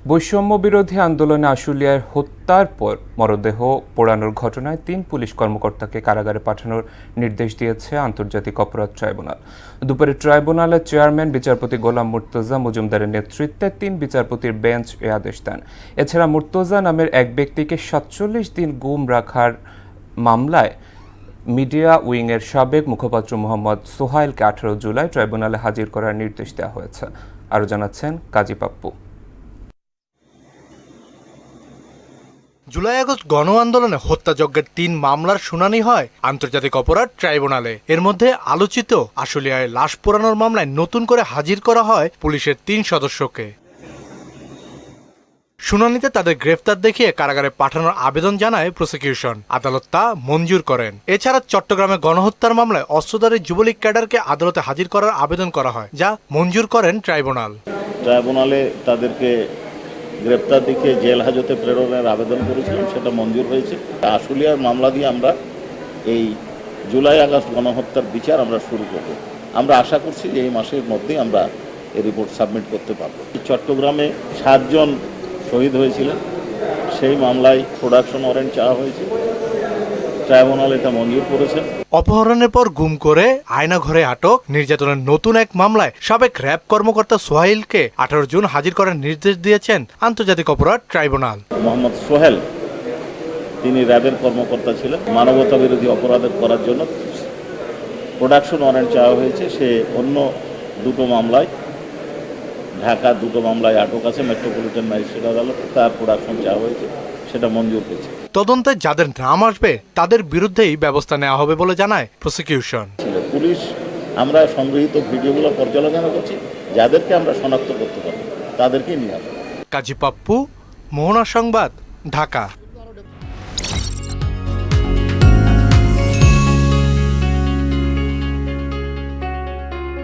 বৈষম্য বিরোধী আন্দোলনে আশুলিয়ায় হত্যার পর মরদেহ পোড়ানোর ঘটনায় ৩ পুলিশ কর্মকর্তাকে কারাগারে পাঠানোর নির্দেশ দিয়েছে আন্তর্জাতিক অপরাধ ট্রাইব্যুনাল। দুপুরে ট্রাইব্যুনালের চেয়ারম্যান বিচারপতি গোলাম মুর্তজা মজুমদারের নেতৃত্বে ৩ বিচারপতির বেঞ্চ এ আদেশ দেন। এছাড়া মুর্তজা নামের এক ব্যক্তিকে ৪৭ দিন গুম রাখার মামলায় মিডিয়া উইংয়ের সাবেক মুখপাত্র মোহাম্মদ সোহাইলকে ১৮ জুলাই ট্রাইব্যুনালে হাজির করার নির্দেশ দেওয়া হয়েছে। আরও জানাচ্ছেন কাজী পাপ্পু। জুলাই আগস্ট গণ আন্দোলনে হত্যাযজ্ঞের ৩ মামলার শুনানি হয় আন্তর্জাতিক অপরাধ ট্রাইব্যুনালে। এর মধ্যে আলোচিত আশুলিয়ায় লাশ পোড়ানোর মামলায় নতুন করে হাজির করা হয় পুলিশের ৩ সদস্যকে। শুনানিতে তাদের গ্রেফতার দেখিয়ে কারাগারে পাঠানোর আবেদন জানায় প্রসিকিউশন। আদালত তা মঞ্জুর করেন। এছাড়া চট্টগ্রামে গণহত্যার মামলায় অস্ত্রধারী যুবলীগ ক্যাডারকে আদালতে হাজির করার আবেদন করা হয়, যা মঞ্জুর করেন ট্রাইব্যুনাল। ট্রাইব্যুনালে তাদেরকে গ্রেপ্তার দেখিয়ে জেল হাজতে প্রেরণের আবেদন করেছিলাম, সেটা মঞ্জুর হয়েছে। আশুলিয়ার মামলা দিয়ে আমরা এই জুলাই আগস্ট গণহত্যার বিচার আমরা শুরু করব। আমরা আশা করছি যে এই মাসের মধ্যেই আমরা এই রিপোর্ট সাবমিট করতে পারব। চট্টগ্রামে 7 জন শহীদ হয়েছিলেন, সেই মামলায় প্রোডাকশন ওয়ারেন্ট চাওয়া হয়েছে, ট্রাইব্যুনাল এটা মঞ্জুর করেছেন। অপহরণের পর গুম করে আয়না ঘরে আটক, নির্যাতনের নতুন এক মামলায় সাবেক র্যাব কর্মকর্তা সোহাইলকে ১৮ জুন হাজির করার নির্দেশ দিয়েছেন আন্তর্জাতিক অপরাধ ট্রাইব্যুনাল। মোহাম্মদ সোহেল, তিনি র্যাবের কর্মকর্তা ছিলেন। মানবতা বিরোধী অপরাধ করার জন্য প্রোডাকশন ওয়ারেন্ট চাওয়া হয়েছে। সে অন্য 2টো মামলায়, ঢাকা 2টো মামলায় আটক আছে মেট্রোপলিটন ম্যাজিস্ট্রেট আদালতে। তার প্রোডাকশন চাওয়া হয়েছে, সেটা মঞ্জুর হয়েছে। তদন্তে যাদের নাম আসবে তাদের বিরুদ্ধেই ব্যবস্থা নেওয়া হবে বলে জানায় প্রসিকিউশন। পুলিশ আমরা সংগৃহীত ভিডিওগুলো পর্যালোচনা করছি, যাদেরকে আমরা শনাক্ত করতে পারবো তাদেরকেই নিয়ে আসবো। কাজী পাপ্পু, মোহনা সংবাদ, ঢাকা।